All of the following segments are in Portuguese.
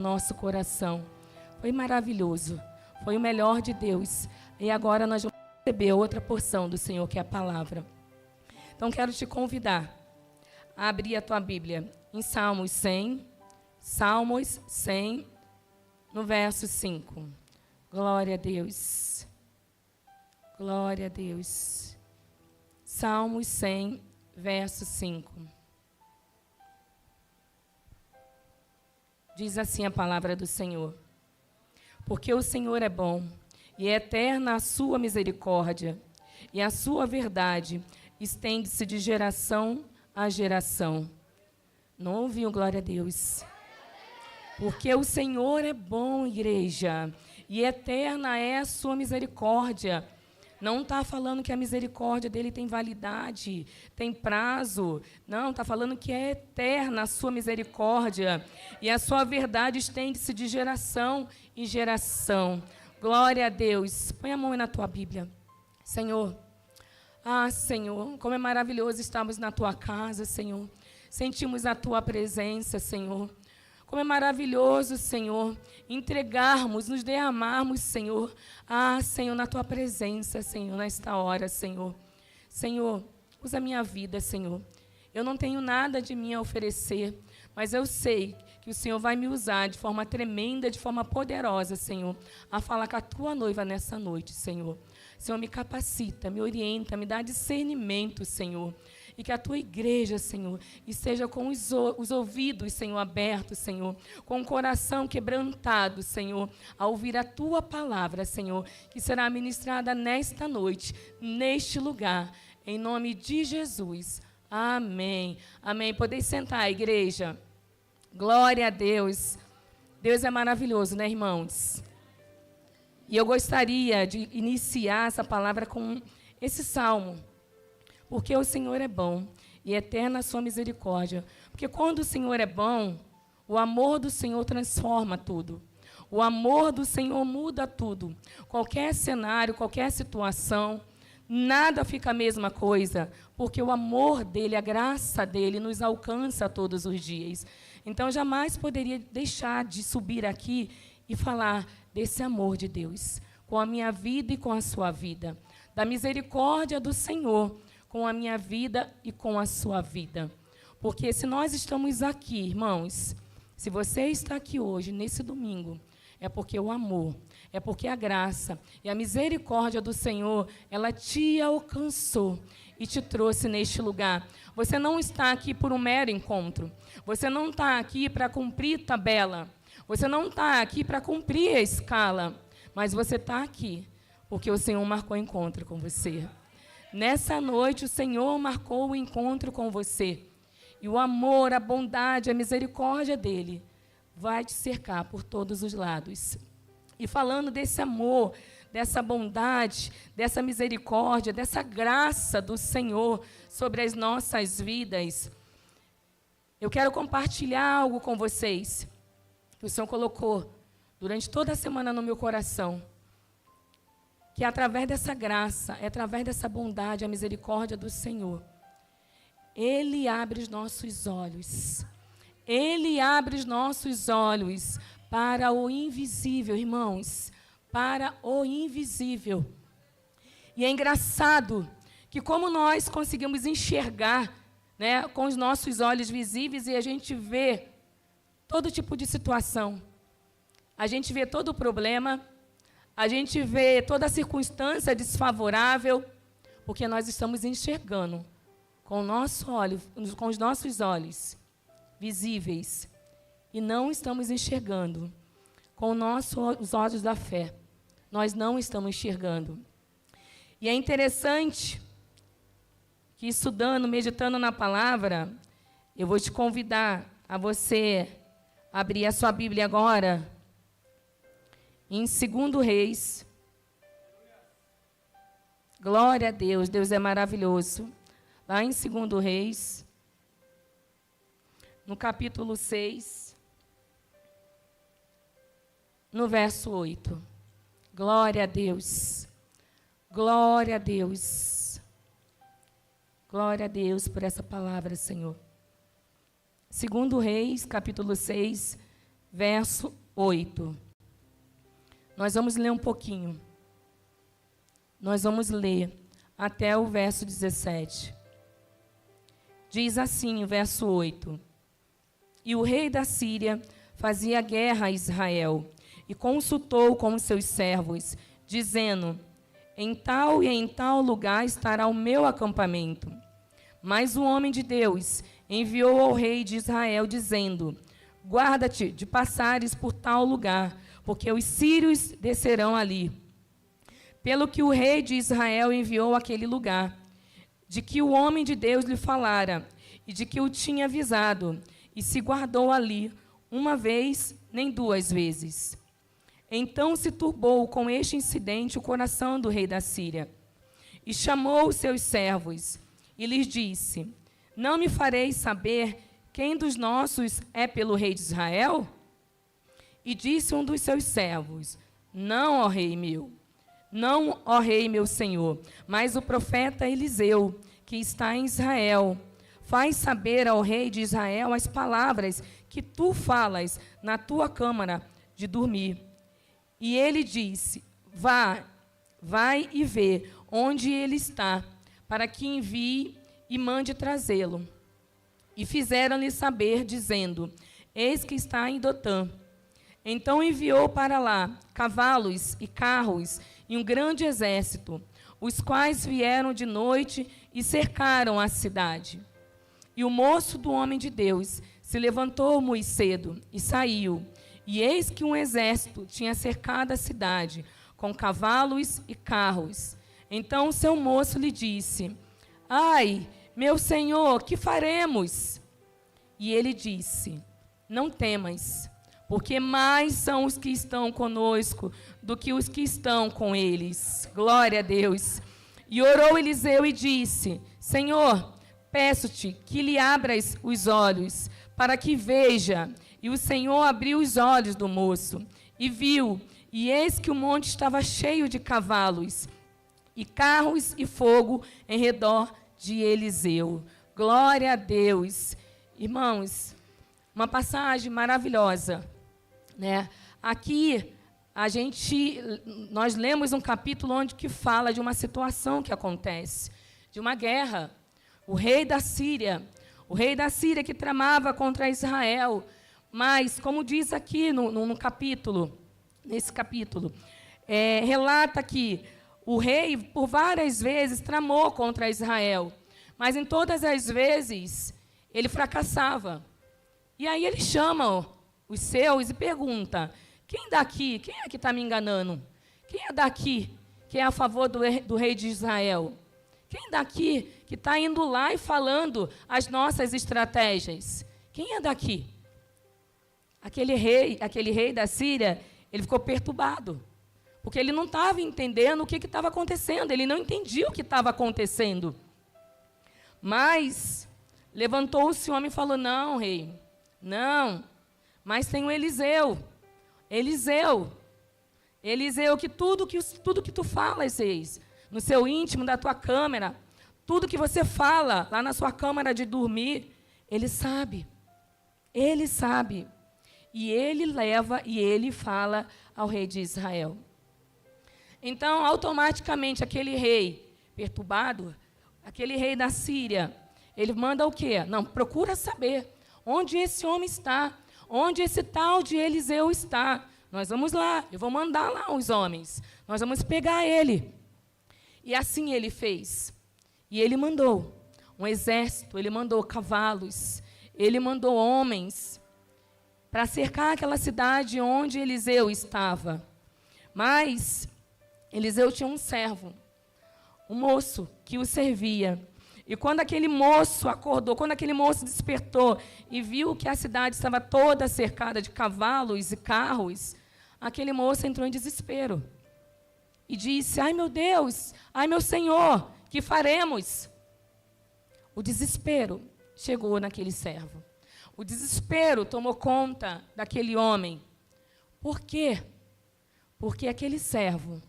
nosso coração. Foi maravilhoso. Foi o melhor de Deus. E agora nós vamos receber outra porção do Senhor, que é a palavra. Então, quero te convidar a abrir a tua Bíblia em Salmos 100, no verso 5. Glória a Deus. Glória a Deus. Salmos 100, verso 5. Diz assim a palavra do Senhor: porque o Senhor é bom, e é eterna a sua misericórdia, e a sua verdade estende-se de geração a geração. Não ouviu, glória a Deus? Porque o Senhor é bom, igreja, e eterna é a sua misericórdia. Não está falando que a misericórdia dele tem validade, tem prazo. Não, está falando que é eterna a sua misericórdia. E a sua verdade estende-se de geração em geração. Glória a Deus. Põe a mão aí na tua Bíblia. Senhor, Senhor, como é maravilhoso estarmos na tua casa, Senhor. Sentimos a tua presença, Senhor. Como é maravilhoso, Senhor, entregarmos, nos derramarmos, Senhor. Senhor, na tua presença, Senhor, nesta hora, Senhor. Senhor, usa a minha vida, Senhor. Eu não tenho nada de mim a oferecer, mas eu sei que o Senhor vai me usar de forma tremenda, de forma poderosa, Senhor, a falar com a tua noiva nessa noite, Senhor. Senhor, me capacita, me orienta, me dá discernimento, Senhor. E que a tua igreja, Senhor, esteja com os ouvidos, Senhor, abertos, Senhor, com o coração quebrantado, Senhor, a ouvir a tua palavra, Senhor, que será ministrada nesta noite, neste lugar, em nome de Jesus. Amém. Amém. Podeis sentar, igreja. Glória a Deus. Deus é maravilhoso, né, irmãos? E eu gostaria de iniciar essa palavra com esse salmo. Porque o Senhor é bom e eterna a sua misericórdia. Porque quando o Senhor é bom, o amor do Senhor transforma tudo. O amor do Senhor muda tudo. Qualquer cenário, qualquer situação, nada fica a mesma coisa. Porque o amor dele, a graça dele nos alcança todos os dias. Então, jamais poderia deixar de subir aqui e falar desse amor de Deus, com a minha vida e com a sua vida. Da misericórdia do Senhor, com a minha vida e com a sua vida. Porque se nós estamos aqui, irmãos, se você está aqui hoje, nesse domingo, é porque o amor, é porque a graça e a misericórdia do Senhor, ela te alcançou e te trouxe neste lugar. Você não está aqui por um mero encontro. Você não está aqui para cumprir tabela. Você não está aqui para cumprir a escala. Mas você está aqui porque o Senhor marcou encontro com você. Nessa noite, o Senhor marcou o encontro com você. E o amor, a bondade, a misericórdia dele vai te cercar por todos os lados. E falando desse amor, dessa bondade, dessa misericórdia, dessa graça do Senhor sobre as nossas vidas, eu quero compartilhar algo com vocês que o Senhor colocou durante toda a semana no meu coração. Que através dessa graça, através dessa bondade, a misericórdia do Senhor, Ele abre os nossos olhos. Ele abre os nossos olhos para o invisível, irmãos, para o invisível. E é engraçado que como nós conseguimos enxergar, né, com os nossos olhos visíveis e a gente vê todo tipo de situação. A gente vê todo o problema, a gente vê toda a circunstância desfavorável, porque nós estamos enxergando com os nossos olhos visíveis e não estamos enxergando com os olhos da fé. Nós não estamos enxergando. E é interessante que estudando, meditando na palavra, eu vou te convidar a você abrir a sua Bíblia agora em 2 Reis. Glória a Deus, Deus é maravilhoso. Lá em 2 Reis, no capítulo 6, no verso 8. Glória a Deus. Glória a Deus. Glória a Deus por essa palavra, Senhor. 2 Reis, capítulo 6, verso 8. Nós vamos ler um pouquinho. Nós vamos ler até o verso 17. Diz assim o verso 8. E o rei da Síria fazia guerra a Israel, e consultou com os seus servos, dizendo: em tal e em tal lugar estará o meu acampamento. Mas o homem de Deus enviou ao rei de Israel, dizendo: guarda-te de passares por tal lugar, porque os sírios descerão ali. Pelo que o rei de Israel enviou àquele lugar, de que o homem de Deus lhe falara, e de que o tinha avisado, e se guardou ali, uma vez, nem duas vezes. Então se turbou com este incidente o coração do rei da Síria, e chamou os seus servos, e lhes disse: não me fareis saber quem dos nossos é pelo rei de Israel? E disse um dos seus servos: não, ó rei meu, não, ó rei meu senhor, mas o profeta Eliseu, que está em Israel, faz saber ao rei de Israel as palavras que tu falas na tua câmara de dormir. E ele disse: vai e vê onde ele está, para que envie e mande trazê-lo. E fizeram-lhe saber, dizendo: eis que está em Dotã. Então enviou para lá cavalos e carros e um grande exército, os quais vieram de noite e cercaram a cidade. E o moço do homem de Deus se levantou muito cedo e saiu, e eis que um exército tinha cercado a cidade, com cavalos e carros. Então o seu moço lhe disse: ai, meu senhor, que faremos? E ele disse: não temas, porque mais são os que estão conosco do que os que estão com eles. Glória a Deus. E orou Eliseu e disse: Senhor, peço-te que lhe abras os olhos, para que veja. E o Senhor abriu os olhos do moço, e viu, e eis que o monte estava cheio de cavalos, e carros e fogo em redor de Eliseu. Glória a Deus. Irmãos, uma passagem maravilhosa, né? Aqui nós lemos um capítulo onde que fala de uma situação que acontece, de uma guerra. O rei da Síria que tramava contra Israel, mas como diz aqui nesse capítulo, relata que o rei por várias vezes tramou contra Israel, mas em todas as vezes ele fracassava. E aí ele chama os seus e pergunta: quem é que está me enganando? Quem é daqui que é a favor do rei de Israel? Quem daqui que está indo lá e falando as nossas estratégias? Quem é daqui? Aquele rei da Síria, ele ficou perturbado, porque ele não estava entendendo o que estava acontecendo, ele não entendia o que estava acontecendo. Mas levantou-se o homem e falou: não, rei, não, mas tem o Eliseu, que tudo que tu falas, eis, no seu íntimo da tua câmara, tudo que você fala lá na sua câmara de dormir, ele sabe. E ele leva e ele fala ao rei de Israel. Então, automaticamente, aquele rei perturbado, aquele rei da Síria, ele manda o quê? Não, procura saber onde esse homem está, onde esse tal de Eliseu está. Nós vamos lá, eu vou mandar lá os homens, nós vamos pegar ele. E assim ele fez. E ele mandou um exército, ele mandou cavalos, ele mandou homens para cercar aquela cidade onde Eliseu estava. Mas Eliseu tinha um servo, um moço que o servia. E quando aquele moço acordou, quando aquele moço despertou e viu que a cidade estava toda cercada de cavalos e carros, aquele moço entrou em desespero. E disse: ai meu Deus, ai meu Senhor, que faremos? O desespero chegou naquele servo. O desespero tomou conta daquele homem. Por quê? Porque aquele servo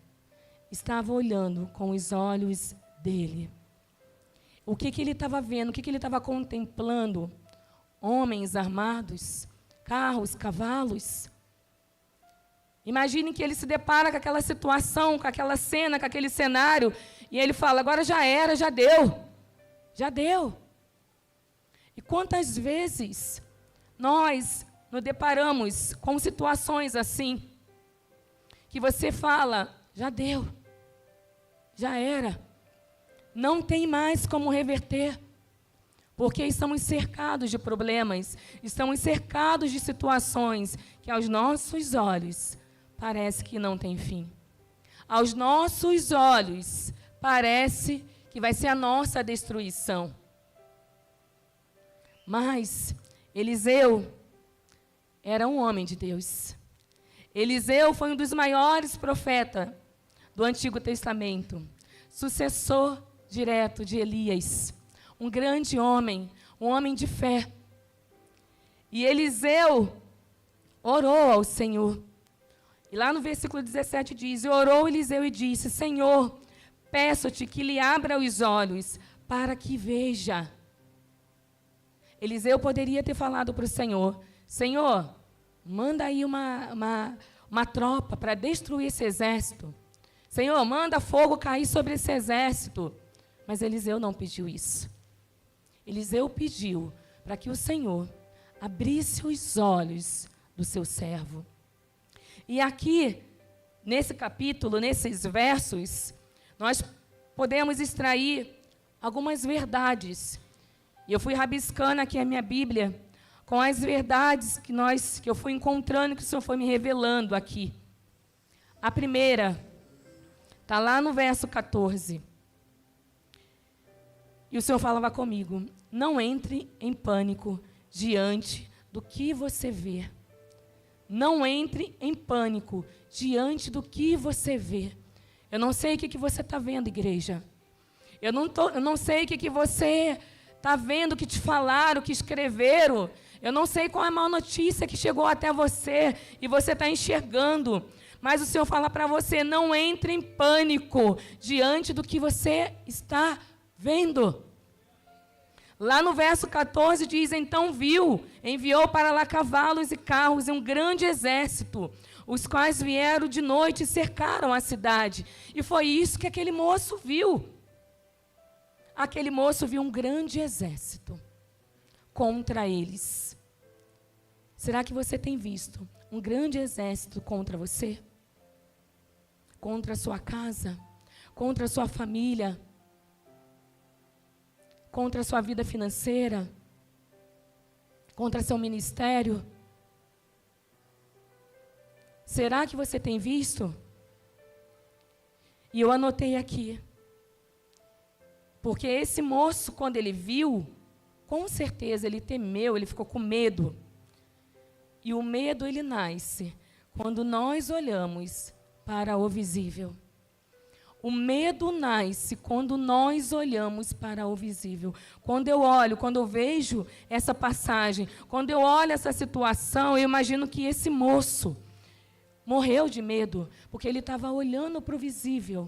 estava olhando com os olhos dele. O que ele estava vendo? O que ele estava contemplando? Homens armados, carros, cavalos. Imagine que ele se depara com aquela situação, com aquela cena, com aquele cenário, e ele fala, agora já era, já deu. Já deu. E quantas vezes nós nos deparamos com situações assim, que você fala, já deu, já era, não tem mais como reverter, porque estamos cercados de problemas, estamos cercados de situações que aos nossos olhos parece que não tem fim. Aos nossos olhos parece que vai ser a nossa destruição. Mas Eliseu era um homem de Deus. Eliseu foi um dos maiores profetas do Antigo Testamento, sucessor direto de Elias, um grande homem, um homem de fé. E Eliseu orou ao Senhor. E lá no versículo 17 diz, e orou Eliseu e disse, Senhor, peço-te que lhe abra os olhos para que veja. Eliseu poderia ter falado para o Senhor, Senhor, manda aí uma tropa para destruir esse exército. Senhor, manda fogo cair sobre esse exército. Mas Eliseu não pediu isso. Eliseu pediu para que o Senhor abrisse os olhos do seu servo. E aqui, nesse capítulo, nesses versos, nós podemos extrair algumas verdades. E eu fui rabiscando aqui a minha Bíblia com as verdades que eu fui encontrando, que o Senhor foi me revelando aqui. A primeira está lá no verso 14. E o Senhor falava comigo, não entre em pânico diante do que você vê. Não entre em pânico diante do que você vê. Eu não sei o que você está vendo, igreja. Eu não sei o que você está vendo, o que te falaram, o que escreveram. Eu não sei qual é a má notícia que chegou até você e você está enxergando. Mas o Senhor fala para você, não entre em pânico diante do que você está vendo. Lá no verso 14 diz, então enviou para lá cavalos e carros e um grande exército, os quais vieram de noite e cercaram a cidade. E foi isso que aquele moço viu. Aquele moço viu um grande exército contra eles. Será que você tem visto um grande exército contra você? Contra a sua casa? Contra a sua família? Contra a sua vida financeira? Contra seu ministério? Será que você tem visto? E eu anotei aqui. Porque esse moço, quando ele viu, com certeza ele temeu, ele ficou com medo. E o medo, ele nasce quando nós olhamos para o visível. O medo nasce quando nós olhamos para o visível. Quando eu vejo essa passagem, quando eu olho essa situação, eu imagino que esse moço morreu de medo, porque ele estava olhando para o visível.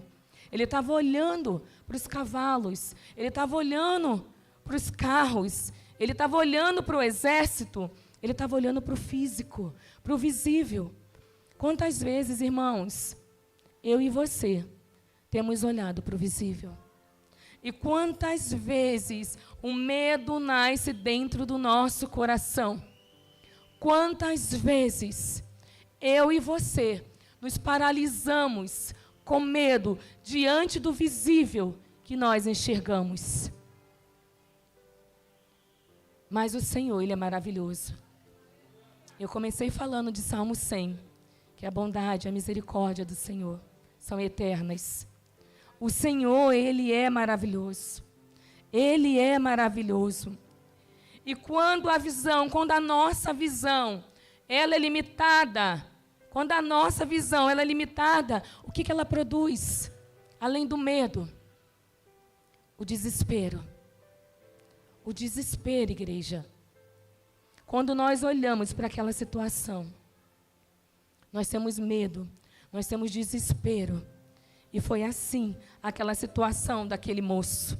Ele estava olhando para os cavalos, ele estava olhando para os carros, ele estava olhando para o exército, ele estava olhando para o físico, para o visível. Quantas vezes, irmãos, eu e você temos olhado para o visível? E quantas vezes o medo nasce dentro do nosso coração? Quantas vezes eu e você nos paralisamos com medo diante do visível que nós enxergamos? Mas o Senhor, Ele é maravilhoso. Eu comecei falando de Salmo 100, que a bondade e a misericórdia do Senhor são eternas. O Senhor, Ele é maravilhoso. Ele é maravilhoso. E quando a nossa visão, ela é limitada, quando a nossa visão ela é limitada, o que ela produz? Além do medo, o desespero. O desespero, igreja. Quando nós olhamos para aquela situação, nós temos medo, nós temos desespero. E foi assim, aquela situação daquele moço.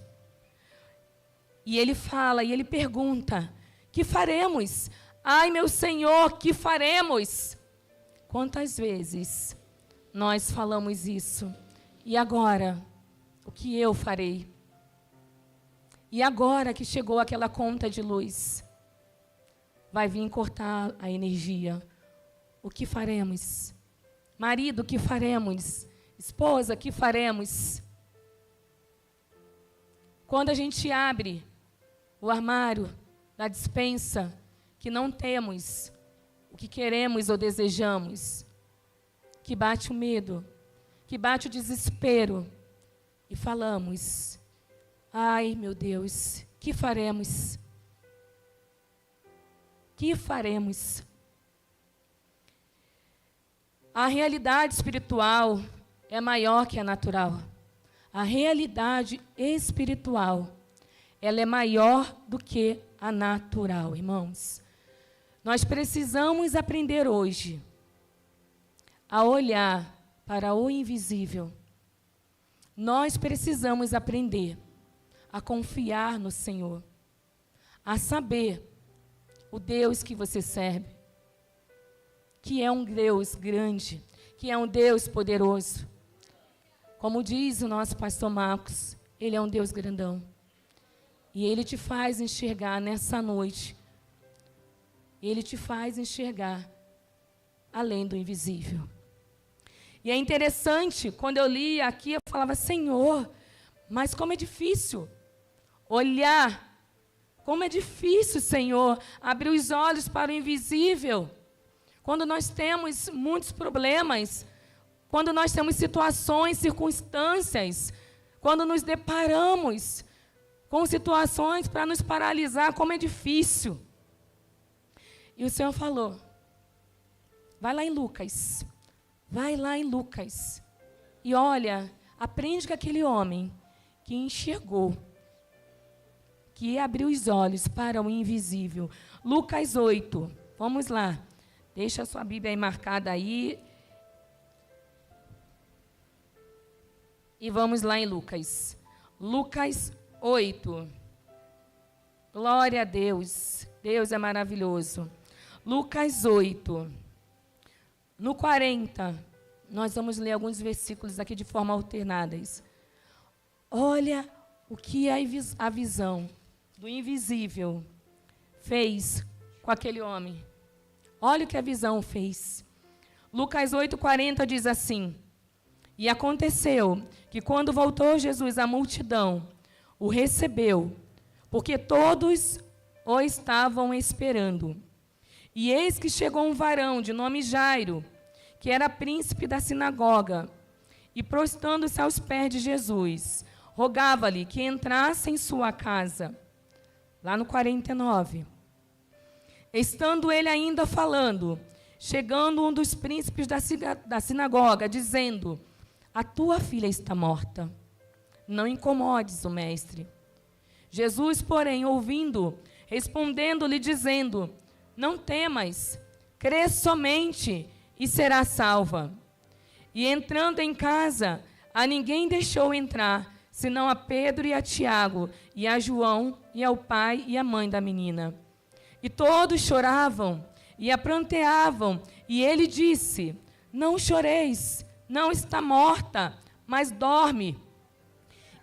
E ele fala, e ele pergunta, que faremos? Ai, meu Senhor, que faremos? Quantas vezes nós falamos isso? E agora, o que eu farei? E agora que chegou aquela conta de luz, vai vir cortar a energia. O que faremos? Marido, o que faremos? Esposa, o que faremos? Quando a gente abre o armário da despensa, que não temos o que queremos ou desejamos, que bate o medo, que bate o desespero, e falamos: ai, meu Deus, que faremos? Que faremos? A realidade espiritual é maior que a natural. A realidade espiritual, ela é maior do que a natural, irmãos. Nós precisamos aprender hoje a olhar para o invisível. Nós precisamos aprender a confiar no Senhor, a saber o Deus que você serve, que é um Deus grande, que é um Deus poderoso. Como diz o nosso pastor Marcos, Ele é um Deus grandão. E Ele te faz enxergar nessa noite. Ele te faz enxergar além do invisível. E é interessante, quando eu li aqui, eu falava: Senhor, mas como é difícil olhar, como é difícil, Senhor, abrir os olhos para o invisível. Quando nós temos muitos problemas, quando nós temos situações, circunstâncias, quando nos deparamos com situações para nos paralisar, como é difícil. E o Senhor falou: vai lá em Lucas, e olha, aprende com aquele homem que enxergou, que abriu os olhos para o invisível. Lucas 8, vamos lá, deixa a sua Bíblia aí marcada aí, e vamos lá em Lucas. Lucas 8, glória a Deus, Deus é maravilhoso. Lucas 8, no 40, nós vamos ler alguns versículos aqui de forma alternadas. Olha o que a visão do invisível fez com aquele homem. Olha o que a visão fez. Lucas 8:40 diz assim: e aconteceu que quando voltou Jesus, a multidão o recebeu, porque todos o estavam esperando. E eis que chegou um varão de nome Jairo, que era príncipe da sinagoga, e prostrando-se aos pés de Jesus, rogava-lhe que entrasse em sua casa. Lá no 49. Estando ele ainda falando, chegando um dos príncipes da sinagoga, dizendo: a tua filha está morta, não incomodes o mestre. Jesus, porém, ouvindo, respondendo-lhe, dizendo: não temas, crê somente e será salva. E entrando em casa, a ninguém deixou entrar, senão a Pedro e a Tiago, e a João, e ao pai e à mãe da menina. E todos choravam e a pranteavam, e ele disse: não choreis, não está morta, mas dorme.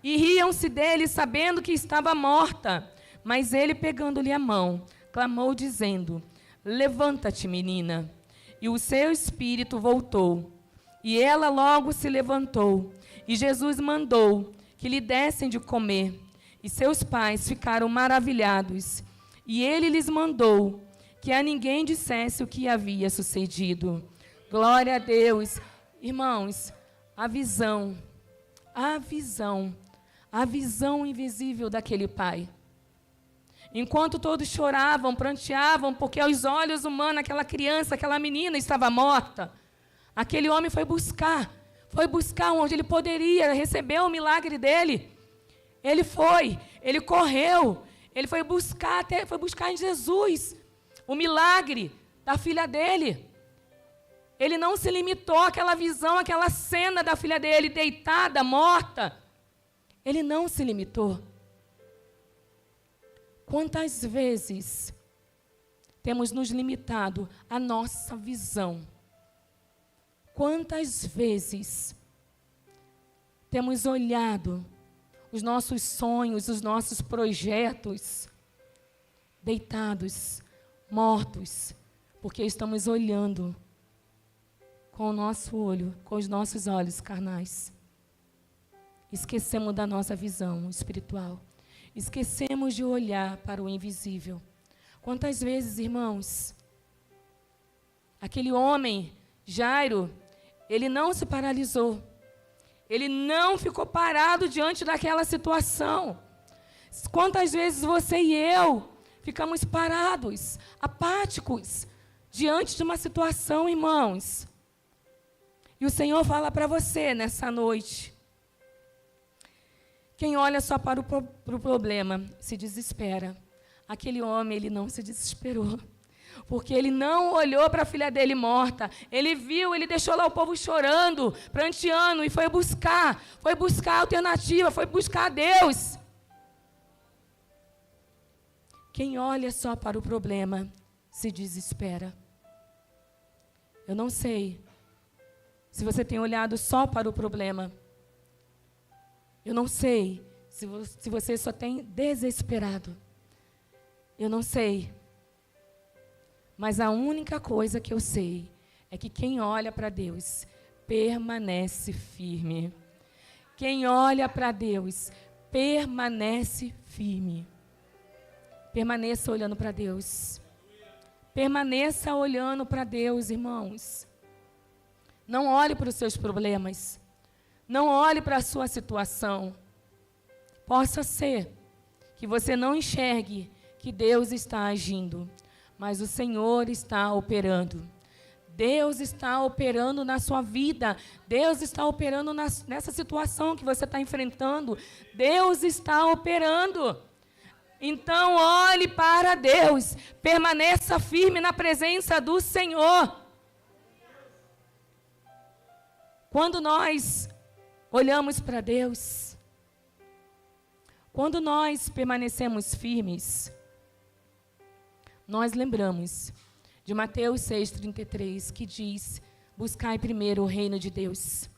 E riam-se dele, sabendo que estava morta. Mas ele, pegando-lhe a mão, clamou, dizendo: levanta-te, menina. E o seu espírito voltou. E ela logo se levantou. E Jesus mandou que lhe dessem de comer. E seus pais ficaram maravilhados. E ele lhes mandou que a ninguém dissesse o que havia sucedido. Glória a Deus. Irmãos, a visão invisível daquele pai. Enquanto todos choravam, pranteavam, porque aos olhos humanos aquela criança, aquela menina estava morta, aquele homem foi buscar onde ele poderia receber o milagre dele. Ele correu, ele foi buscar em Jesus o milagre da filha dele. Ele não se limitou àquela visão, àquela cena da filha dele deitada, morta. Ele não se limitou. Quantas vezes temos nos limitado à nossa visão. Quantas vezes temos olhado os nossos sonhos, os nossos projetos deitados, mortos, porque estamos olhando com o nosso olho, com os nossos olhos carnais. Esquecemos da nossa visão espiritual. Esquecemos de olhar para o invisível. Quantas vezes, irmãos, aquele homem, Jairo, ele não se paralisou. Ele não ficou parado diante daquela situação. Quantas vezes você e eu ficamos parados, apáticos, diante de uma situação, irmãos? E o Senhor fala para você nessa noite: quem olha só para o problema se desespera. Aquele homem, ele não se desesperou, porque ele não olhou para a filha dele morta. Ele viu, ele deixou lá o povo chorando, pranteando, e foi buscar a alternativa, foi buscar a Deus. Quem olha só para o problema se desespera. Eu não sei se você tem olhado só para o problema. Eu não sei se você só tem desesperado. Eu não sei. Mas a única coisa que eu sei é que quem olha para Deus permanece firme. Quem olha para Deus permanece firme. Permaneça olhando para Deus. Permaneça olhando para Deus, irmãos. Não olhe para os seus problemas. Não olhe para a sua situação. Possa ser que você não enxergue que Deus está agindo, mas o Senhor está operando. Deus está operando na sua vida. Deus está operando nessa situação que você está enfrentando. Deus está operando. Então, olhe para Deus. Permaneça firme na presença do Senhor. Quando nós olhamos para Deus, quando nós permanecemos firmes, nós lembramos de Mateus 6,33, que diz: buscai primeiro o reino de Deus.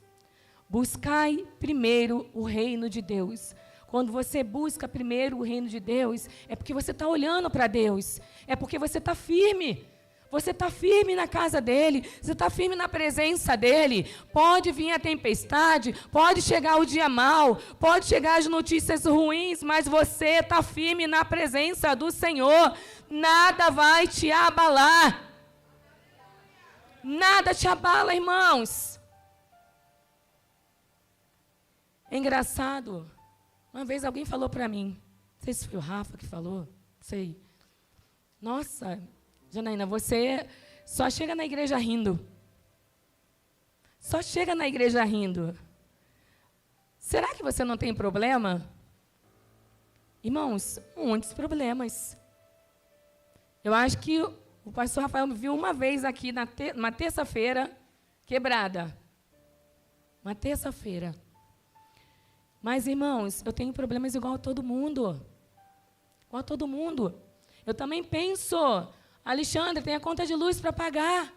Buscai primeiro o reino de Deus. Quando você busca primeiro o reino de Deus, é porque você está olhando para Deus. É porque você está firme. Você está firme na casa dEle. Você está firme na presença dEle. Pode vir a tempestade, pode chegar o dia mau, pode chegar as notícias ruins, mas você está firme na presença do Senhor. Nada vai te abalar. Nada te abala, irmãos. É engraçado. Uma vez alguém falou para mim, não sei se foi o Rafa que falou, não sei. Nossa, Janaína, você só chega na igreja rindo. Só chega na igreja rindo. Será que você não tem problema? Irmãos, muitos problemas. Eu acho que o pastor Rafael me viu uma vez aqui, numa terça-feira, quebrada. Uma terça-feira. Mas, irmãos, eu tenho problemas igual a todo mundo. Igual a todo mundo. Eu também penso, Alexandre tem a conta de luz para pagar.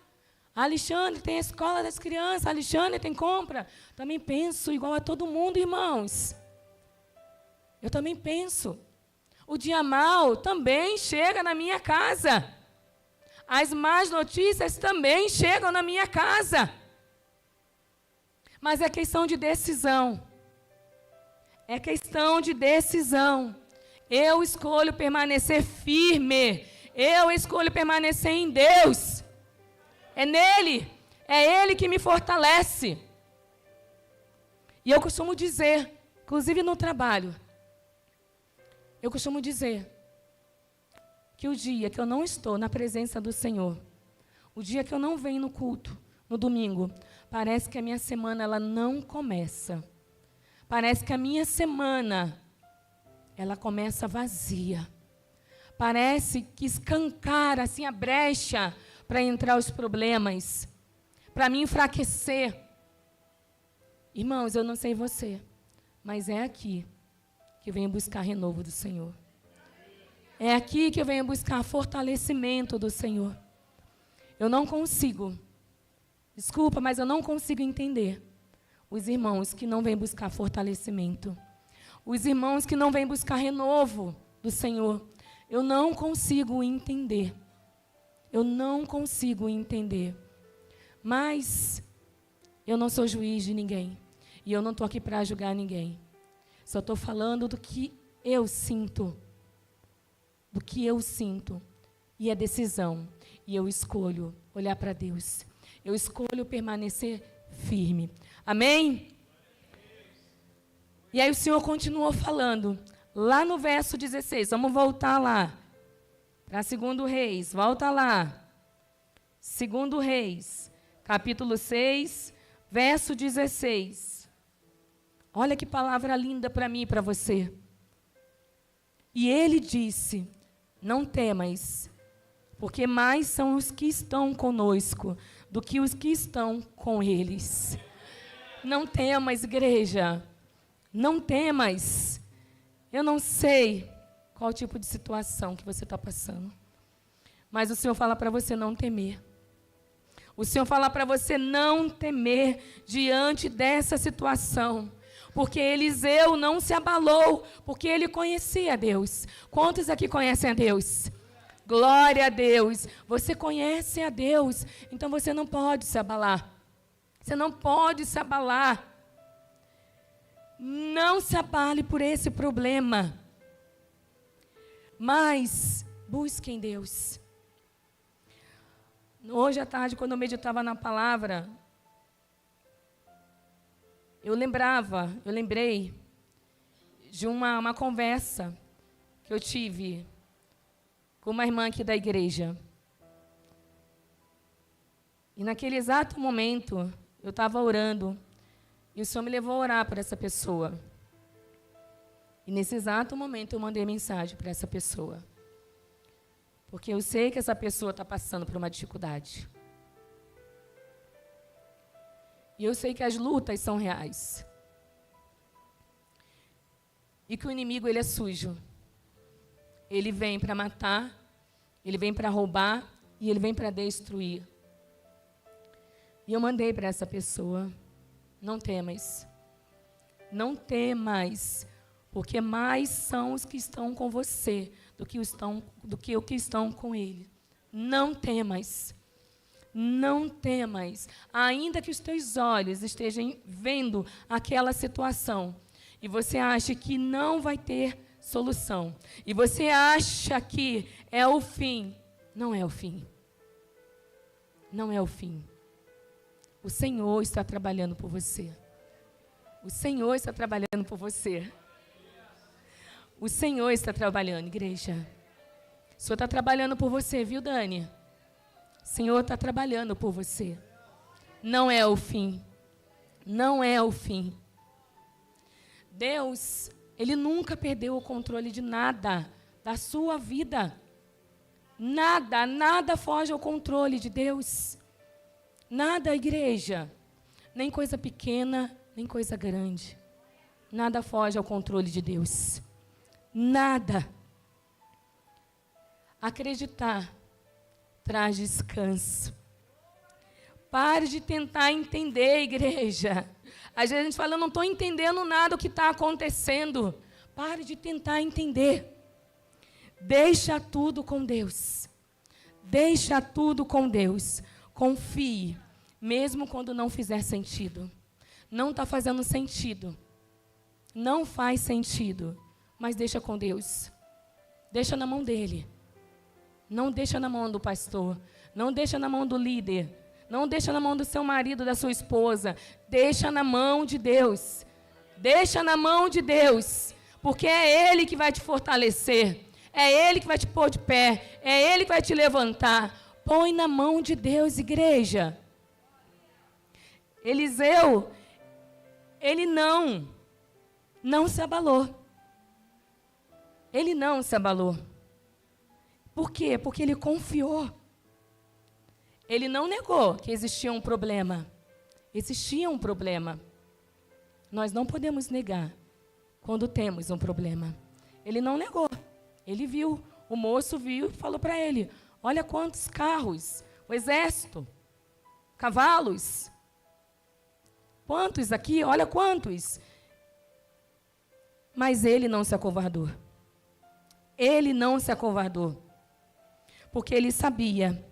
Alexandre tem a escola das crianças. Alexandre tem compra. Também penso igual a todo mundo, irmãos. Eu também penso. O dia mau também chega na minha casa. As más notícias também chegam na minha casa. Mas é questão de decisão. É questão de decisão. Eu escolho permanecer firme. Eu escolho permanecer em Deus. É nele. É Ele que me fortalece. E eu costumo dizer, inclusive no trabalho, eu costumo dizer que o dia que eu não estou na presença do Senhor, o dia que eu não venho no culto, no domingo, parece que a minha semana ela não começa. Parece que a minha semana, ela começa vazia. Parece que escancara assim a brecha para entrar os problemas, para me enfraquecer. Irmãos, eu não sei você, mas é aqui que eu venho buscar renovo do Senhor. É aqui que eu venho buscar fortalecimento do Senhor. Eu não consigo, desculpa, mas eu não consigo entender os irmãos que não vêm buscar fortalecimento. Os irmãos que não vêm buscar renovo do Senhor. Eu não consigo entender. Eu não consigo entender. Mas eu não sou juiz de ninguém. E eu não estou aqui para julgar ninguém. Só estou falando do que eu sinto. Do que eu sinto. E é decisão. E eu escolho olhar para Deus. Eu escolho permanecer firme. Amém? E aí o Senhor continuou falando. Lá no verso 16. Vamos voltar lá. Para 2 Reis. Volta lá. 2 Reis. Capítulo 6. Verso 16. Olha que palavra linda para mim e para você. E ele disse: não temas, porque mais são os que estão conosco do que os que estão com eles. Não temas, igreja. Não temas. Eu não sei qual tipo de situação que você está passando. Mas o Senhor fala para você não temer. O Senhor fala para você não temer diante dessa situação. Porque Eliseu não se abalou, porque ele conhecia a Deus. Quantos aqui conhecem a Deus? Glória a Deus. Você conhece a Deus, então você não pode se abalar. Você não pode se abalar. Não se abale por esse problema. Mas busque em Deus. Hoje à tarde, quando eu meditava na palavra, eu lembrei de uma conversa que eu tive com uma irmã aqui da igreja. E naquele exato momento, eu estava orando, e o Senhor me levou a orar por essa pessoa. E nesse exato momento, eu mandei mensagem para essa pessoa. Porque eu sei que essa pessoa está passando por uma dificuldade. E eu sei que as lutas são reais. E que o inimigo, ele é sujo. Ele vem para matar, ele vem para roubar e ele vem para destruir. E eu mandei para essa pessoa: não temas. Não temas, porque mais são os que estão com você do que os que estão com ele. Não temas. Não temas, ainda que os teus olhos estejam vendo aquela situação e você acha que não vai ter solução, e você acha que é o fim, não é o fim. Não é o fim. O Senhor está trabalhando por você. O Senhor está trabalhando por você. O Senhor está trabalhando, igreja. O Senhor está trabalhando por você, viu, Dani? O Senhor está trabalhando por você. Não é o fim. Não é o fim. Deus, Ele nunca perdeu o controle de nada da sua vida. Nada, nada foge ao controle de Deus. Nada, igreja. Nem coisa pequena, nem coisa grande. Nada foge ao controle de Deus. Nada. Acreditar traz descanso. Pare de tentar entender, igreja. Às vezes a gente fala: eu não estou entendendo nada do que está acontecendo. Pare de tentar entender. Deixa tudo com Deus. Deixa tudo com Deus. Confie, mesmo quando não fizer sentido. Não está fazendo sentido. Não faz sentido. Mas deixa com Deus. Deixa na mão dele. Não deixa na mão do pastor. Não deixa na mão do líder. Não deixa na mão do seu marido, da sua esposa. Deixa na mão de Deus. Deixa na mão de Deus. Porque é Ele que vai te fortalecer. É Ele que vai te pôr de pé. É Ele que vai te levantar. Põe na mão de Deus, igreja. Eliseu, ele não se abalou. Ele não se abalou. Por quê? Porque ele confiou. Ele não negou que existia um problema. Existia um problema. Nós não podemos negar quando temos um problema. Ele não negou. Ele viu O moço viu e falou para ele: olha quantos carros, o exército, cavalos. Quantos aqui? Olha quantos. Mas ele não se acovardou. Ele não se acovardou. Porque ele sabia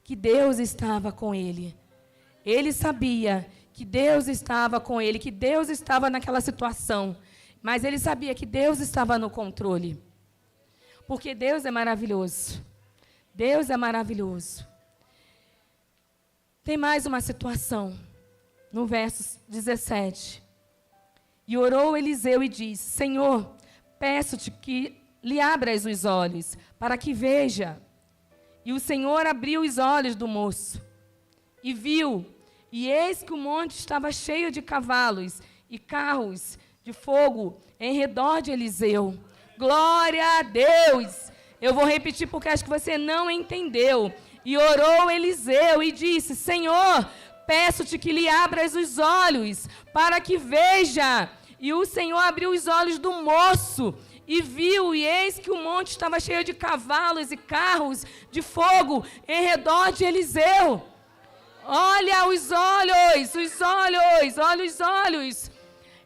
que Deus estava com ele. Ele sabia que Deus estava com ele, que Deus estava naquela situação. Mas ele sabia que Deus estava no controle. Porque Deus é maravilhoso. Deus é maravilhoso. Tem mais uma situação, no verso 17. E orou Eliseu e disse: Senhor, peço-te que lhe abras os olhos, para que veja. E o Senhor abriu os olhos do moço, e viu, e eis que o monte estava cheio de cavalos e carros de fogo em redor de Eliseu. Glória a Deus! Eu vou repetir porque acho que você não entendeu. E orou Eliseu e disse: Senhor, peço-te que lhe abras os olhos, para que veja. E o Senhor abriu os olhos do moço, e viu, e eis que o monte estava cheio de cavalos e carros de fogo em redor de Eliseu. Olha os olhos, olha os olhos.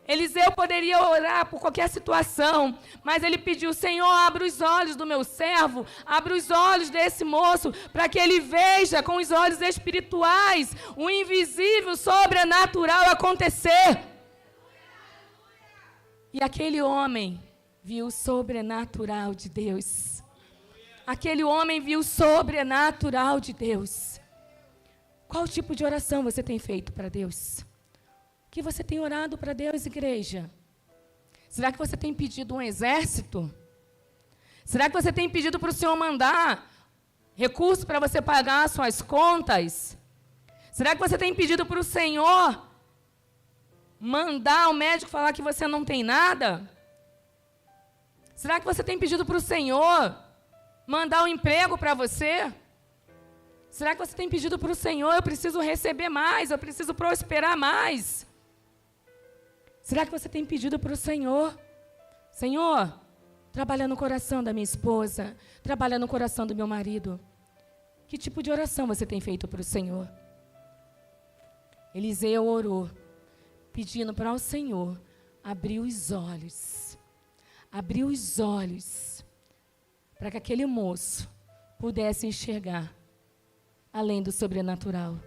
Eliseu poderia orar por qualquer situação, mas ele pediu: Senhor, abre os olhos do meu servo, abre os olhos desse moço, para que ele veja com os olhos espirituais o invisível, sobrenatural acontecer. E aquele homem viu o sobrenatural de Deus. Aquele homem viu o sobrenatural de Deus. Qual tipo de oração você tem feito para Deus? O que você tem orado para Deus, igreja? Será que você tem pedido um exército? Será que você tem pedido para o Senhor mandar recursos para você pagar as suas contas? Será que você tem pedido para o Senhor mandar o médico falar que você não tem nada? Será que você tem pedido para o Senhor mandar um emprego para você? Será que você tem pedido para o Senhor: eu preciso receber mais, eu preciso prosperar mais? Será que você tem pedido para o Senhor: Senhor, trabalha no coração da minha esposa, trabalha no coração do meu marido? Que tipo de oração você tem feito para o Senhor? Eliseu orou, pedindo para o Senhor abrir os olhos, para que aquele moço pudesse enxergar além do sobrenatural.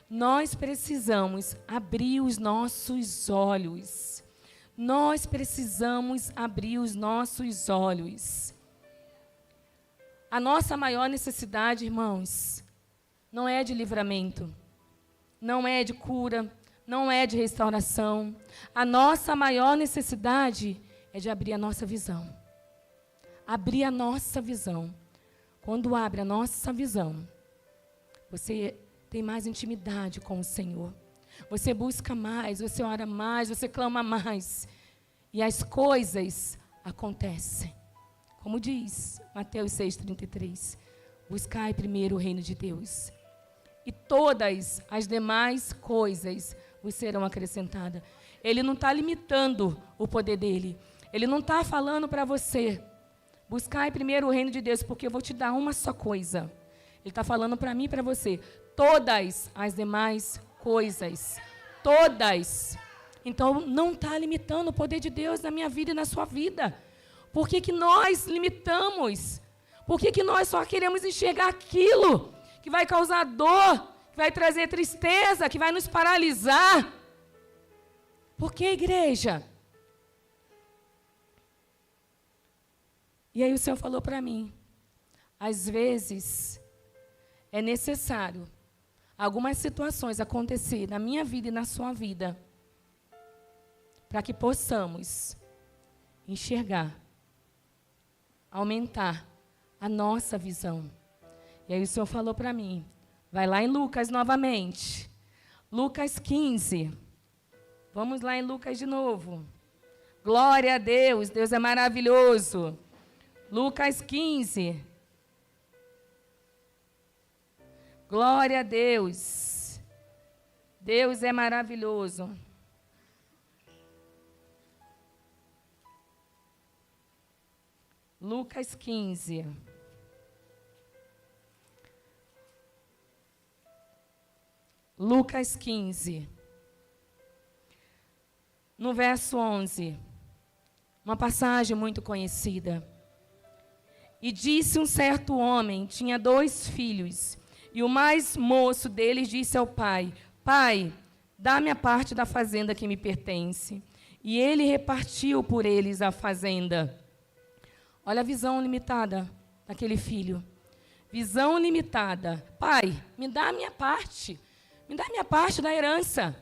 Nós precisamos abrir os nossos olhos. Nós precisamos abrir os nossos olhos. A nossa maior necessidade, irmãos, não é de livramento, não é de cura, não é de restauração. A nossa maior necessidade é de abrir a nossa visão. Abrir a nossa visão. Quando abre a nossa visão, você tem mais intimidade com o Senhor. Você busca mais, você ora mais, você clama mais. E as coisas acontecem. Como diz Mateus 6,33. Buscai primeiro o reino de Deus. E todas as demais coisas vos serão acrescentadas. Ele não está limitando o poder dele. Ele não está falando para você: buscai primeiro o reino de Deus, porque eu vou te dar uma só coisa. Ele está falando para mim e para você: todas as demais coisas. Todas. Então, não está limitando o poder de Deus na minha vida e na sua vida. Por que nós limitamos? Por que nós só queremos enxergar aquilo que vai causar dor, que vai trazer tristeza, que vai nos paralisar? Por que, igreja? E aí o Senhor falou para mim: às vezes é necessário algumas situações acontecer na minha vida e na sua vida, para que possamos enxergar, aumentar a nossa visão. E aí o Senhor falou para mim: vai lá em Lucas novamente. Lucas 15. Vamos lá em Lucas de novo. Glória a Deus, Deus é maravilhoso. Lucas 15. Glória a Deus. Deus é maravilhoso. Lucas 15. Lucas 15. No verso 11. Uma passagem muito conhecida. E disse um certo homem, tinha 2 filhos, e o mais moço deles disse ao pai: Pai, dá-me a parte da fazenda que me pertence. E ele repartiu por eles a fazenda. Olha a visão limitada daquele filho. Visão limitada. Pai, me dá a minha parte. Me dá a minha parte da herança.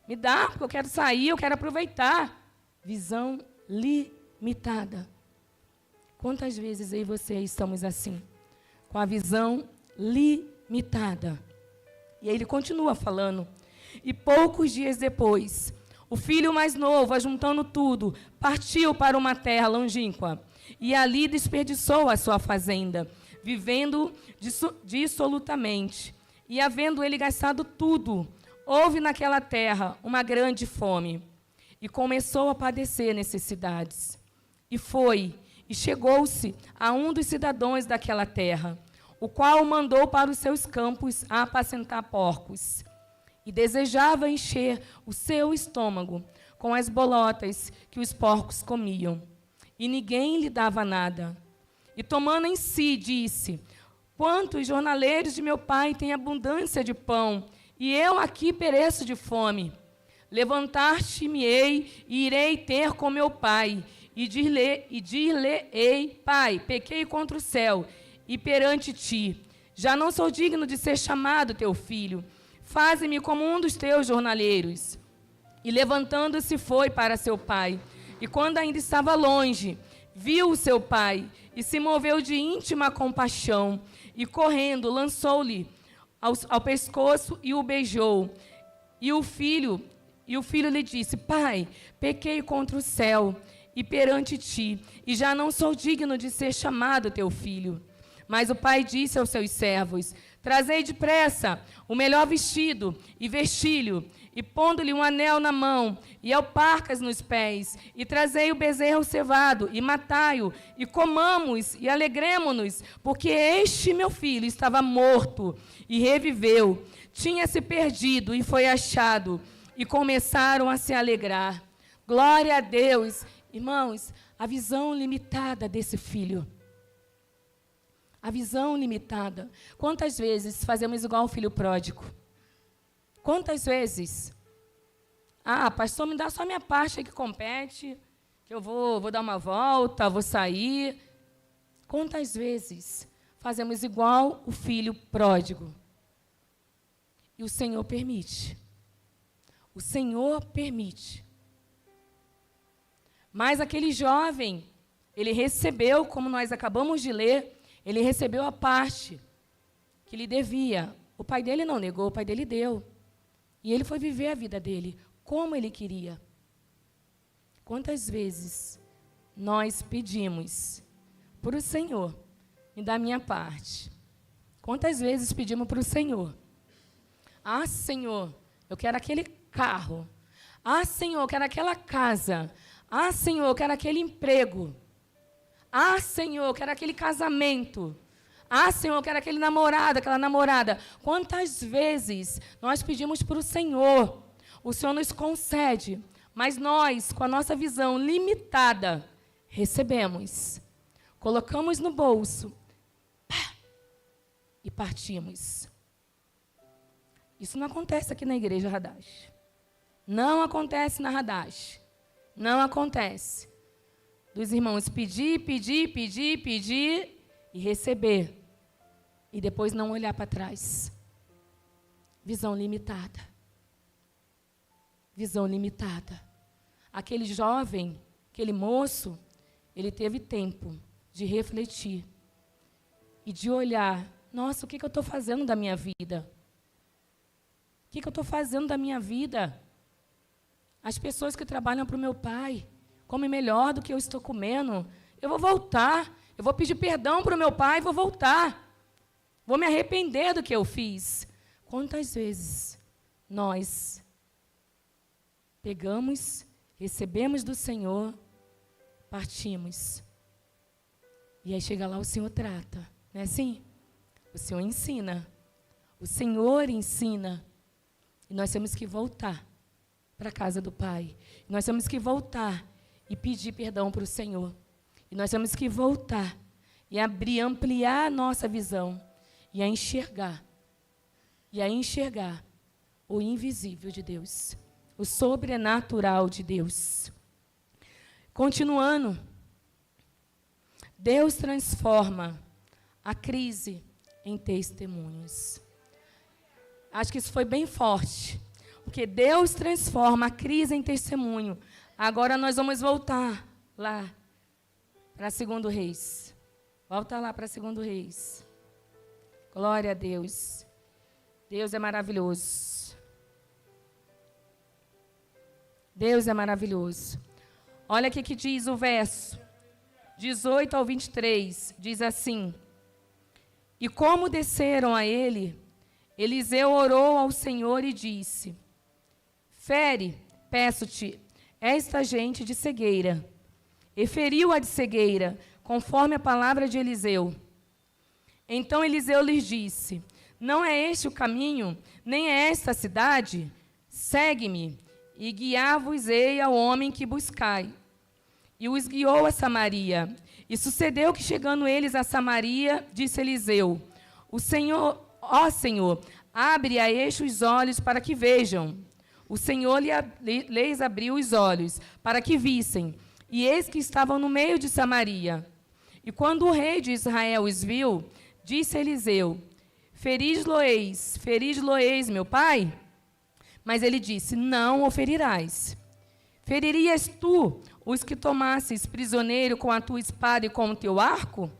Me dá, porque eu quero sair, eu quero aproveitar. Visão limitada. Quantas vezes eu e você estamos assim? Com a visão limitada. E aí ele continua falando. E poucos dias depois, o filho mais novo, ajuntando tudo, partiu para uma terra longínqua. E ali desperdiçou a sua fazenda, vivendo dissolutamente. E havendo ele gastado tudo, houve naquela terra uma grande fome. E começou a padecer necessidades. E foi, e chegou-se a um dos cidadãos daquela terra, o qual o mandou para os seus campos a apacentar porcos. E desejava encher o seu estômago com as bolotas que os porcos comiam. E ninguém lhe dava nada. E tomando em si, disse: Quantos jornaleiros de meu pai têm abundância de pão, e eu aqui pereço de fome. Levantar-te-me-ei e irei ter com meu pai, e dir-lhe-ei: Pai, pequei contra o céu e perante ti. Já não sou digno de ser chamado teu filho. Faze-me como um dos teus jornaleiros. E levantando-se foi para seu pai. E quando ainda estava longe, viu o seu pai e se moveu de íntima compaixão. E correndo, lançou-lhe ao pescoço e o beijou. E o filho lhe disse: Pai, pequei contra o céu e perante ti, e já não sou digno de ser chamado teu filho. Mas o pai disse aos seus servos: Trazei depressa o melhor vestido e vestilho, e pondo-lhe um anel na mão e alparcas nos pés, e trazei o bezerro cevado, e matai-o, e comamos, e alegremo-nos, porque este meu filho estava morto, e reviveu, tinha-se perdido, e foi achado, e começaram a se alegrar. Glória a Deus. Irmãos, a visão limitada desse filho. A visão limitada. Quantas vezes fazemos igual ao filho pródigo? Quantas vezes? Ah, pastor, me dá só a minha parte que compete, que eu vou dar uma volta, vou sair. Quantas vezes fazemos igual o filho pródigo? E o Senhor permite. O Senhor permite. Mas aquele jovem, ele recebeu, como nós acabamos de ler, ele recebeu a parte que lhe devia. O pai dele não negou, o pai dele deu. E ele foi viver a vida dele como ele queria. Quantas vezes nós pedimos para o Senhor, me dá a minha parte? Quantas vezes pedimos para o Senhor? Ah, Senhor, eu quero aquele carro. Ah, Senhor, eu quero aquela casa. Ah, Senhor, eu quero aquele emprego. Ah, Senhor, eu quero aquele casamento. Ah, Senhor, eu quero aquele namorado, aquela namorada. Quantas vezes nós pedimos para o Senhor nos concede, mas nós, com a nossa visão limitada, recebemos, colocamos no bolso, pá, e partimos. Isso não acontece aqui na igreja Hadash. Não acontece na Hadash. Não acontece. Dos irmãos pedir e receber. E depois não olhar para trás. Visão limitada. Visão limitada. Aquele jovem, aquele moço, ele teve tempo de refletir. E de olhar, nossa, o que eu estou fazendo da minha vida? O que eu estou fazendo da minha vida? As pessoas que trabalham para o meu pai comem melhor do que eu estou comendo. Eu vou voltar. Eu vou pedir perdão para o meu pai e vou voltar. Vou me arrepender do que eu fiz. Quantas vezes nós pegamos, recebemos do Senhor, partimos E aí chega lá, o Senhor trata. Não é assim? O Senhor ensina. O Senhor ensina. E nós temos que voltar para a casa do Pai. Nós temos que voltar e pedir perdão para o Senhor. E nós temos que voltar e abrir, ampliar a nossa visão e a enxergar o invisível de Deus, o sobrenatural de Deus. Continuando, Deus transforma a crise em testemunhos. Acho que isso foi bem forte, porque Deus transforma a crise em testemunho. Agora nós vamos voltar lá para 2 Reis. Volta lá para 2 Reis. Glória a Deus. Deus é maravilhoso. Deus é maravilhoso. Olha o que diz o verso 18 ao 23. Diz assim: E como desceram a ele, Eliseu orou ao Senhor e disse: Fere, peço-te, esta gente de cegueira. E feriu-a de cegueira, conforme a palavra de Eliseu. Então Eliseu lhes disse: Não é este o caminho, nem é esta a cidade? Segue-me, e guiar-vos-ei ao homem que buscai. E os guiou a Samaria. E sucedeu que, chegando eles a Samaria, disse Eliseu: O Senhor, ó Senhor, abre a estes os olhos para que vejam. O Senhor lhes abriu os olhos para que vissem. E eis que estavam no meio de Samaria. E quando o rei de Israel os viu, disse a Eliseu: Feris-lo-eis, meu pai? Mas ele disse: Não o ferirás. Feririas tu os que tomasses prisioneiro com a tua espada e com o teu arco?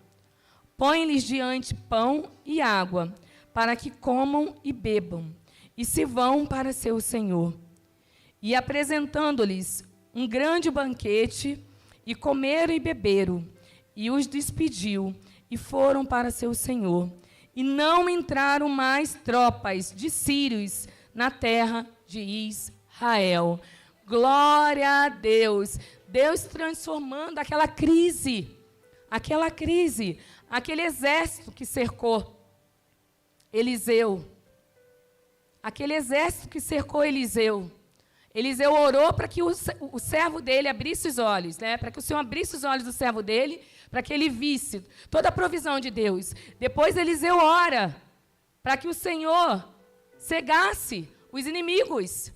Põe-lhes diante pão e água, para que comam e bebam, e se vão para seu senhor. E apresentando-lhes um grande banquete, e comeram e beberam, e os despediu, e foram para seu senhor. E não entraram mais tropas de sírios na terra de Israel. Glória a Deus. Deus transformando aquela crise, aquele exército que cercou Eliseu. Aquele exército que cercou Eliseu. Eliseu orou para que o servo dele abrisse os olhos, né? Para que o Senhor abrisse os olhos do servo dele, para que ele visse toda a provisão de Deus. Depois Eliseu ora para que o Senhor cegasse os inimigos.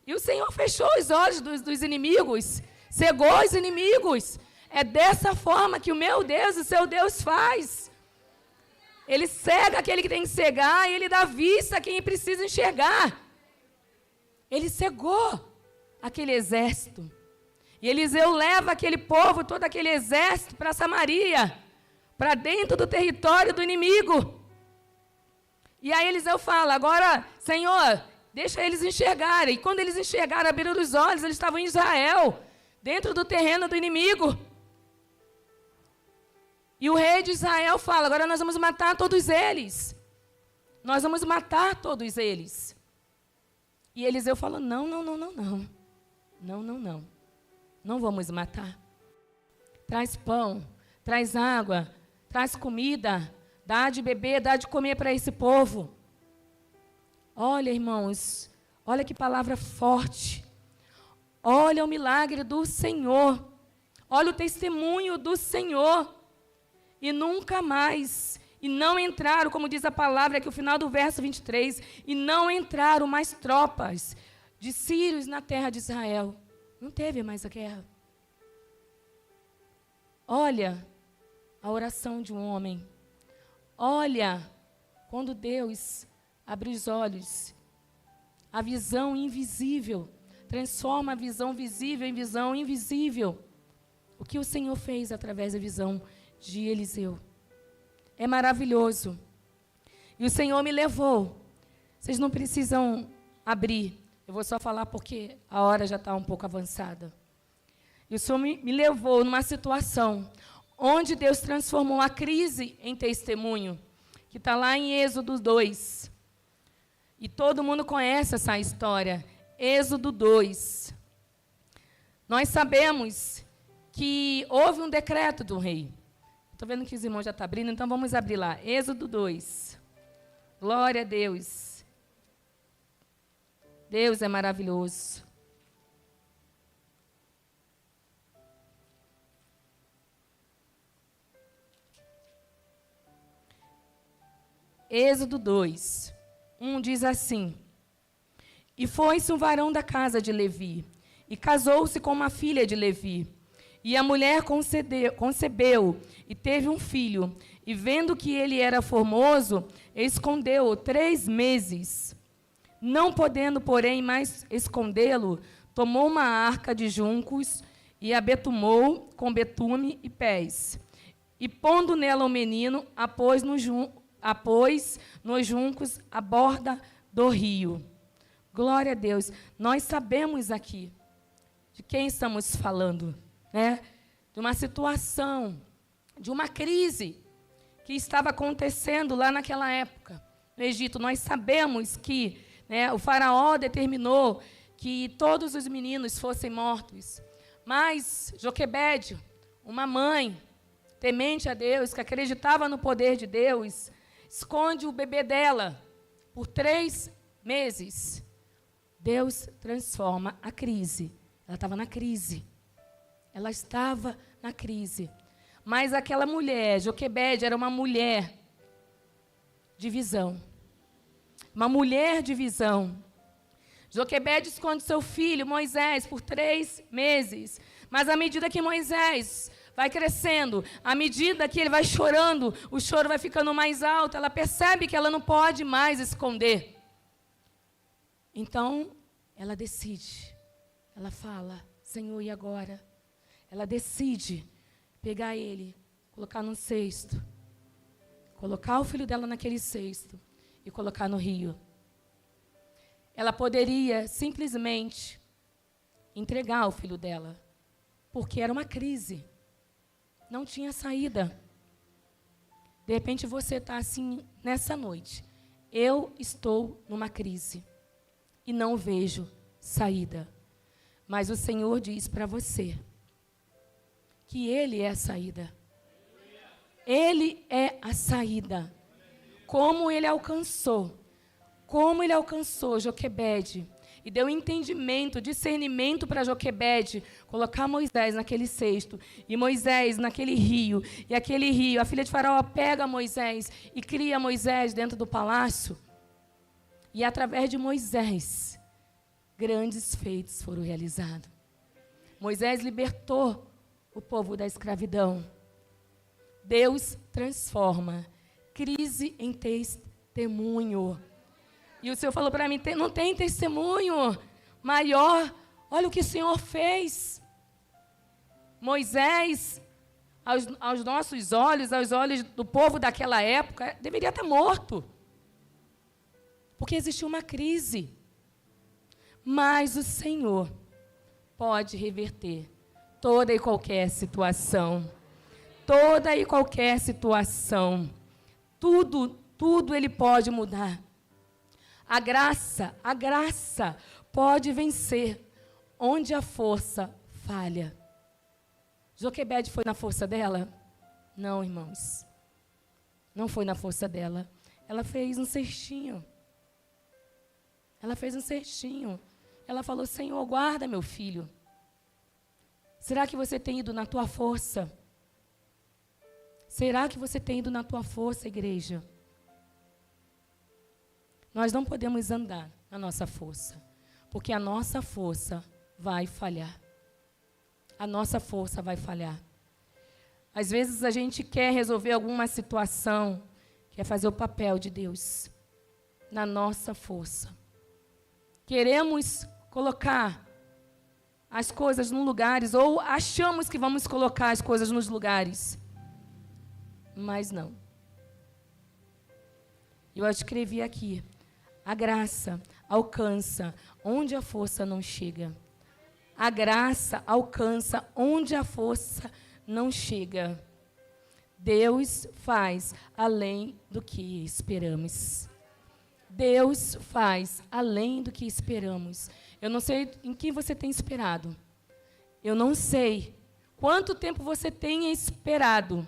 E o Senhor fechou os olhos dos inimigos, cegou os inimigos. É dessa forma que o meu Deus, o seu Deus, faz. Ele cega aquele que tem que cegar e ele dá vista a quem precisa enxergar. Ele cegou aquele exército. E Eliseu leva aquele povo, todo aquele exército, para Samaria, para dentro do território do inimigo. E aí Eliseu fala: agora, Senhor, deixa eles enxergarem. E quando eles enxergaram, abriram os olhos, eles estavam em Israel, dentro do terreno do inimigo. E o rei de Israel fala: agora nós vamos matar todos eles. Nós vamos matar todos eles. E Eliseu falou: não. Não vamos matar. Traz pão, traz água, traz comida, dá de beber, dá de comer para esse povo. Olha, irmãos, olha que palavra forte. Olha o milagre do Senhor. Olha o testemunho do Senhor. E nunca mais, e não entraram, como diz a palavra aqui, o final do verso 23, e não entraram mais tropas de sírios na terra de Israel. Não teve mais a guerra. Olha a oração de um homem. Olha quando Deus abre os olhos, a visão invisível, transforma a visão visível em visão invisível. O que o Senhor fez através da visão de Eliseu. É maravilhoso. E o Senhor me levou. Vocês não precisam abrir. Eu vou só falar porque a hora já está um pouco avançada. E o Senhor me levou numa situação onde Deus transformou a crise em testemunho, que está lá em Êxodo 2. E todo mundo conhece essa história. Êxodo 2. Nós sabemos que houve um decreto do rei. Estou vendo que os irmãos já estão abrindo, então vamos abrir lá. Êxodo 2. Glória a Deus. Deus é maravilhoso. Êxodo 2, 1 diz assim: E foi-se um varão da casa de Levi, e casou-se com uma filha de Levi. E a mulher concebeu, e teve um filho. E vendo que ele era formoso, escondeu-o 3 meses. Não podendo, porém, mais escondê-lo, tomou uma arca de juncos, e a betumou com betume e pés. E pondo nela o menino, a pôs nos juncos à borda do rio. Glória a Deus. Nós sabemos aqui de quem estamos falando, né? De uma situação, de uma crise que estava acontecendo lá naquela época, no Egito. Nós sabemos que, né, o faraó determinou que todos os meninos fossem mortos. Mas Joquebede, uma mãe temente a Deus, que acreditava no poder de Deus, esconde o bebê dela por 3 meses. Deus transforma a crise. Ela estava na crise. Ela estava na crise. Mas aquela mulher, Joquebede, era uma mulher de visão. Uma mulher de visão. Joquebede esconde seu filho, Moisés, por 3 meses. Mas à medida que Moisés vai crescendo, à medida que ele vai chorando, o choro vai ficando mais alto, ela percebe que ela não pode mais esconder. Então, ela decide. Ela fala: Senhor, e agora? Ela decide pegar ele, colocar num cesto, colocar o filho dela naquele cesto e colocar no rio. Ela poderia simplesmente entregar o filho dela, porque era uma crise. Não tinha saída. De repente você está assim, nessa noite. Eu estou numa crise e não vejo saída. Mas o Senhor diz para você que Ele é a saída. Ele é a saída. Como Ele alcançou Joquebede e deu entendimento, discernimento para Joquebede colocar Moisés naquele cesto e Moisés naquele rio. E aquele rio, a filha de Faraó pega Moisés e cria Moisés dentro do palácio. E através de Moisés, grandes feitos foram realizados. Moisés libertou o povo da escravidão. Deus transforma crise em testemunho. E o Senhor falou para mim: não tem testemunho maior. Olha o que o Senhor fez. Moisés, aos nossos olhos, aos olhos do povo daquela época, deveria estar morto. Porque existiu uma crise. Mas o Senhor pode reverter toda e qualquer situação. Toda e qualquer situação. Tudo Ele pode mudar. A graça pode vencer onde a força falha. Joquebede foi na força dela? Não, irmãos. Não foi na força dela. Ela fez um cestinho. Ela falou: Senhor, guarda meu filho. Será que você tem ido na tua força? Será que você tem ido na tua força, igreja? Nós não podemos andar na nossa força, porque a nossa força vai falhar. A nossa força vai falhar. Às vezes a gente quer resolver alguma situação, quer fazer o papel de Deus na nossa força. Queremos colocar as coisas nos lugares, ou achamos que vamos colocar as coisas nos lugares, mas não. Eu escrevi aqui: a graça alcança onde a força não chega. A graça alcança onde a força não chega. Deus faz além do que esperamos. Deus faz além do que esperamos. Eu não sei em que você tem esperado. Eu não sei quanto tempo você tem esperado.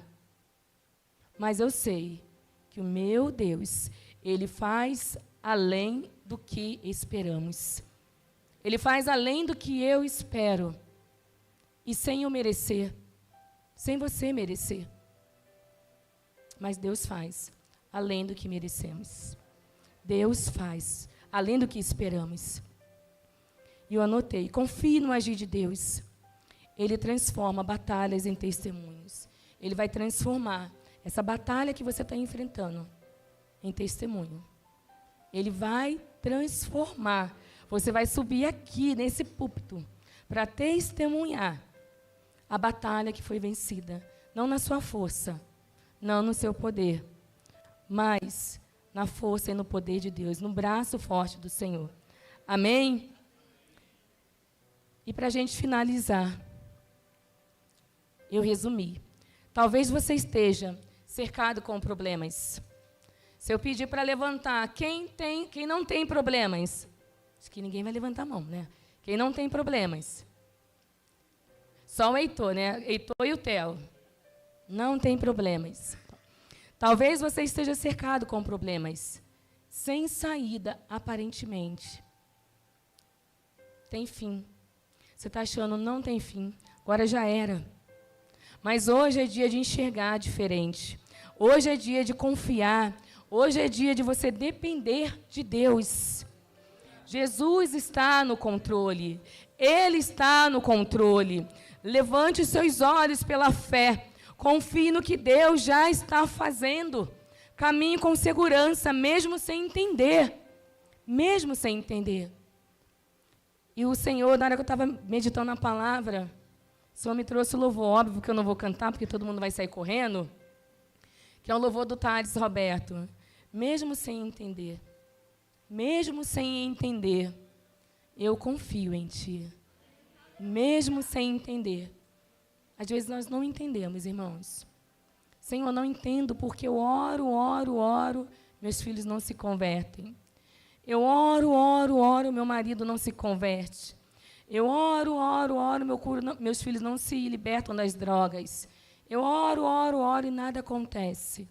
Mas eu sei que o meu Deus, Ele faz além do que esperamos. Ele faz além do que eu espero. E sem eu merecer, sem você merecer. Mas Deus faz além do que merecemos. Deus faz além do que esperamos. E eu anotei, confie no agir de Deus. Ele transforma batalhas em testemunhos. Ele vai transformar essa batalha que você está enfrentando em testemunho. Ele vai transformar. Você vai subir aqui, nesse púlpito, para testemunhar a batalha que foi vencida. Não na sua força, não no seu poder, mas na força e no poder de Deus, no braço forte do Senhor. Amém? E para a gente finalizar, eu resumi. Talvez você esteja cercado com problemas. Se eu pedir para levantar, quem não tem problemas? Acho que ninguém vai levantar a mão, né? Quem não tem problemas? Só o Heitor, né? Heitor e o Theo. Não tem problemas. Talvez você esteja cercado com problemas, sem saída, aparentemente. Tem fim. Você está achando, não tem fim. Agora já era. Mas hoje é dia de enxergar diferente. Hoje é dia de confiar. Hoje é dia de você depender de Deus. Jesus está no controle. Ele está no controle. Levante os seus olhos pela fé. Confie no que Deus já está fazendo. Caminhe com segurança, mesmo sem entender. Mesmo sem entender. E o Senhor, na hora que eu estava meditando na palavra, o Senhor me trouxe o louvor, óbvio que eu não vou cantar, porque todo mundo vai sair correndo, que é o louvor do Thales Roberto. Mesmo sem entender, eu confio em Ti. Mesmo sem entender. Às vezes nós não entendemos, irmãos. Senhor, eu não entendo porque eu oro, meus filhos não se convertem. Eu oro, meu marido não se converte. Eu oro, meus filhos não se libertam das drogas. Eu oro e nada acontece.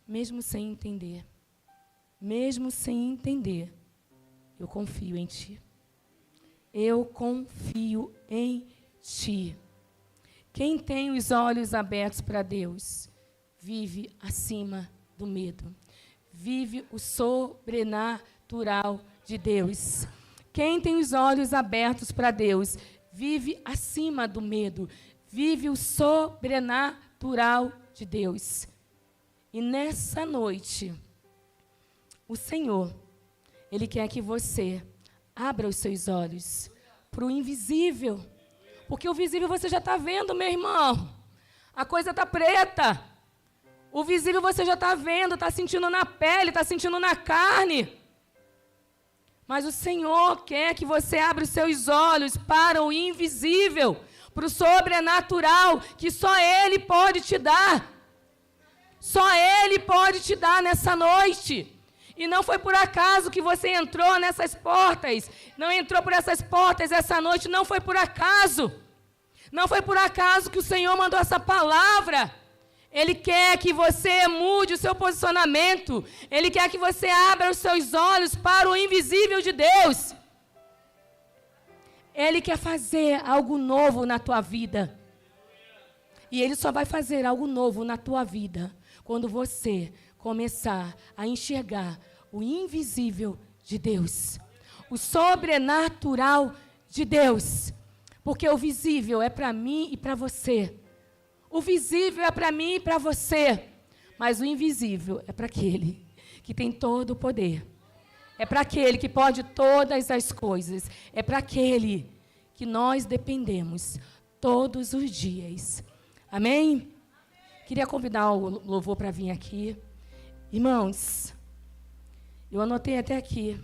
Mesmo sem entender, eu confio em Ti. Eu confio em Ti. Quem tem os olhos abertos para Deus, vive acima do medo. Vive o sobrenatural de Deus. Quem tem os olhos abertos para Deus, vive acima do medo. Vive o sobrenatural de Deus. E nessa noite, o Senhor, Ele quer que você abra os seus olhos para o invisível. Porque o visível você já está vendo, meu irmão. A coisa está preta. O visível você já está vendo, está sentindo na pele, está sentindo na carne. Mas o Senhor quer que você abra os seus olhos para o invisível, para o sobrenatural, que só Ele pode te dar. Só Ele pode te dar nessa noite. E não foi por acaso que você entrou nessas portas. Não entrou por essas portas essa noite, não foi por acaso. Não foi por acaso que o Senhor mandou essa palavra. Ele quer que você mude o seu posicionamento. Ele quer que você abra os seus olhos para o invisível de Deus. Ele quer fazer algo novo na tua vida. E Ele só vai fazer algo novo na tua vida quando você começar a enxergar o invisível de Deus. O sobrenatural de Deus. Porque o visível é para mim e para você. O visível é para mim e para você. Mas o invisível é para aquele que tem todo o poder. É para aquele que pode todas as coisas. É para aquele que nós dependemos todos os dias. Amém? Queria convidar o louvor para vir aqui. Irmãos, eu anotei até aqui.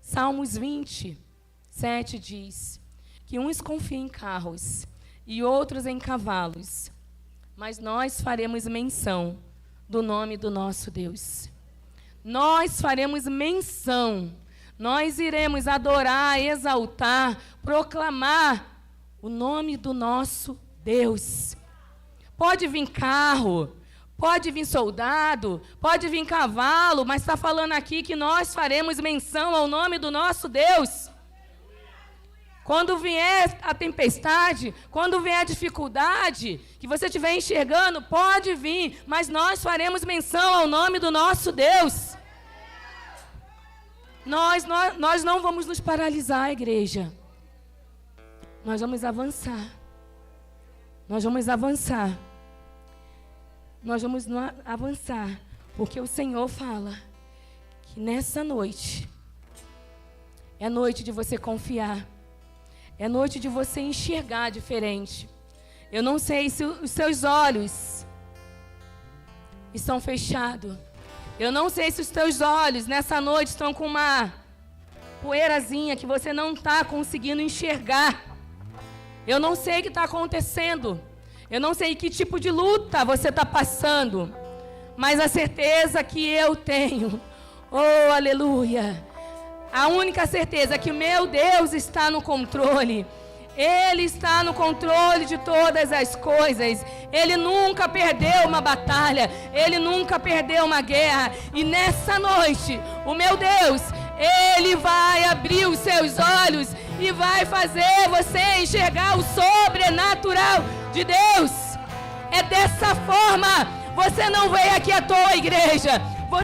Salmos 27 diz que uns confiam em carros e outros em cavalos, mas nós faremos menção do nome do nosso Deus. Nós faremos menção, nós iremos adorar, exaltar, proclamar o nome do nosso Deus. Pode vir carro, pode vir soldado, pode vir cavalo, mas está falando aqui que nós faremos menção ao nome do nosso Deus. Quando vier a tempestade, quando vier a dificuldade, que você estiver enxergando, pode vir, mas nós faremos menção ao nome do nosso Deus. Nós não vamos nos paralisar, igreja. Nós vamos avançar. Nós vamos avançar. Nós vamos avançar, porque o Senhor fala que nessa noite é noite de você confiar. É noite de você enxergar diferente. Eu não sei se os seus olhos estão fechados. Eu não sei se os teus olhos nessa noite estão com uma poeirazinha que você não está conseguindo enxergar. Eu não sei o que está acontecendo. Eu não sei que tipo de luta você está passando. Mas a certeza que eu tenho, oh aleluia, a única certeza é que o meu Deus está no controle. Ele está no controle de todas as coisas. Ele nunca perdeu uma batalha. Ele nunca perdeu uma guerra. E nessa noite, o meu Deus, Ele vai abrir os seus olhos e vai fazer você enxergar o sobrenatural de Deus. É dessa forma. Você não veio aqui à toa, igreja.